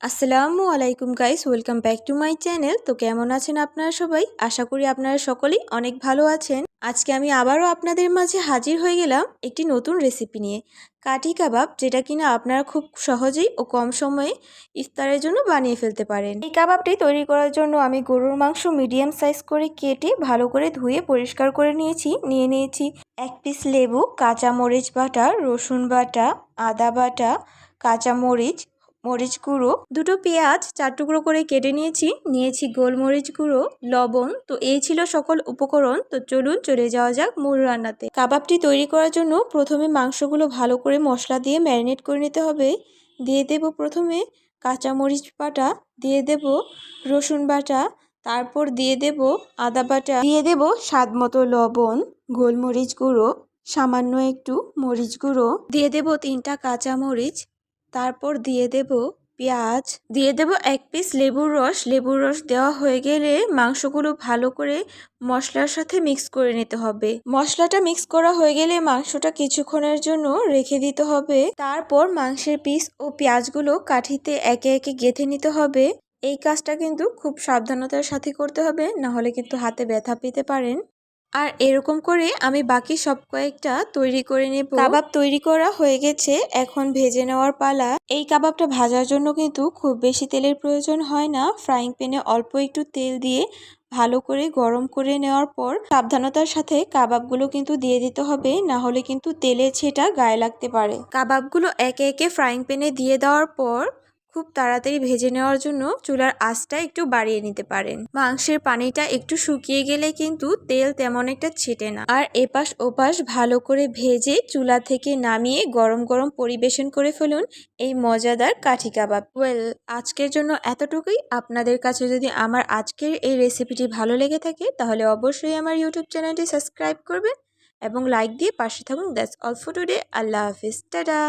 আসসালামু আলাইকুম guys, welcome back to my channel. তো কেমন আছেন আপনারা সবাই? আশা করি আপনারা সকলেই অনেক ভালো আছেন। আজকে আমি আবারও আপনাদের মাঝে হাজির হয়ে গেলাম একটি নতুন রেসিপি নিয়ে, কাঠি কাবাব, যেটা কিনা আপনারা খুব সহজেই ও কম সময়ে ইফতারের জন্য বানিয়ে ফেলতে পারেন। এই কাবাবটি তৈরি করার জন্য আমি গরুর মাংস মিডিয়াম সাইজ করে কেটে ভালো করে ধুয়ে পরিষ্কার করে নিয়েছি 1 পিস লেবু, কাঁচা মরিচ বাটা, রসুন বাটা, আদা বাটা, কাঁচা মরিচ গুঁড়ো, 2টো পেঁয়াজ 4 টুকরো করে কেটে নিয়েছি গোলমরিচ গুঁড়ো, লবণ। তো এই ছিল সকল উপকরণ। তো চলুন চলে যাওয়া যাক মূল রান্নাতে। কাবাবটি তৈরি করার জন্য প্রথমে মাংসগুলো ভালো করে মশলা দিয়ে ম্যারিনেট করে নিতে হবে। দিয়ে দেব প্রথমে কাঁচা মরিচ বাটা, দিয়ে দেব রসুন বাটা, তারপর দিয়ে দেব আদা বাটা, দিয়ে দেব স্বাদ মতো লবণ, গোলমরিচ গুঁড়ো, সামান্য একটু মরিচ গুঁড়ো, দিয়ে দেব 3টা কাঁচা মরিচ, তারপর দিয়ে দেব পেঁয়াজ, দিয়ে দেব 1 পিস লেবুর রস দেওয়া হয়ে গেলে মাংসগুলো ভালো করে মশলার সাথে মিক্স করে নিতে হবে। মশলাটা মিক্স করা হয়ে গেলে মাংসটা কিছুক্ষণের জন্য রেখে দিতে হবে। তারপর মাংসের পিস ও পেঁয়াজগুলো কাঠিতে একে একে গেঁথে নিতে হবে। এই কাজটা কিন্তু খুব সাবধানতার সাথে করতে হবে, না হলে কিন্তু হাতে ব্যথা পেতে পারেন। আর এরকম করে আমি বাকি সব কয়েকটা তৈরি করে নেব। কাবাব তৈরি করা হয়ে গেছে, এখন ভেজে নেওয়ার পালা। এই কাবাবটা ভাজার জন্য কিন্তু খুব বেশি তেলের প্রয়োজন হয় না। ফ্রাইং প্যানে অল্প একটু তেল দিয়ে ভালো করে গরম করে নেওয়ার পর সাবধানতার সাথে কাবাবগুলো কিন্তু দিয়ে দিতে হবে, না হলে কিন্তু তেলের ছেটা গায়ে লাগতে পারে। কাবাবগুলো একে একে ফ্রাইং প্যানে দিয়ে দেওয়ার পর খুব তাড়াতাড়ি ভেজে নেওয়ার জন্য চুলার আঁচটা একটু বাড়িয়ে নিতে পারেন। মাংসের পানিটা একটু শুকিয়ে গেলে কিন্তু তেল তেমন একটা ছেটে না। আর এপাশ ওপাশ ভালো করে ভেজে চুলা থেকে নামিয়ে গরম গরম পরিবেশন করে ফেলুন এই মজাদার কাঠি কাবাব। আজকের জন্য এতটুকুই। আপনাদের কাছে যদি আমার আজকের এই রেসিপিটি ভালো লেগে থাকে তাহলে অবশ্যই আমার ইউটিউব চ্যানেলটি সাবস্ক্রাইব করবেন এবং লাইক দিয়ে পাশে থাকুন। That's all for today. Allah Hafiz, tata.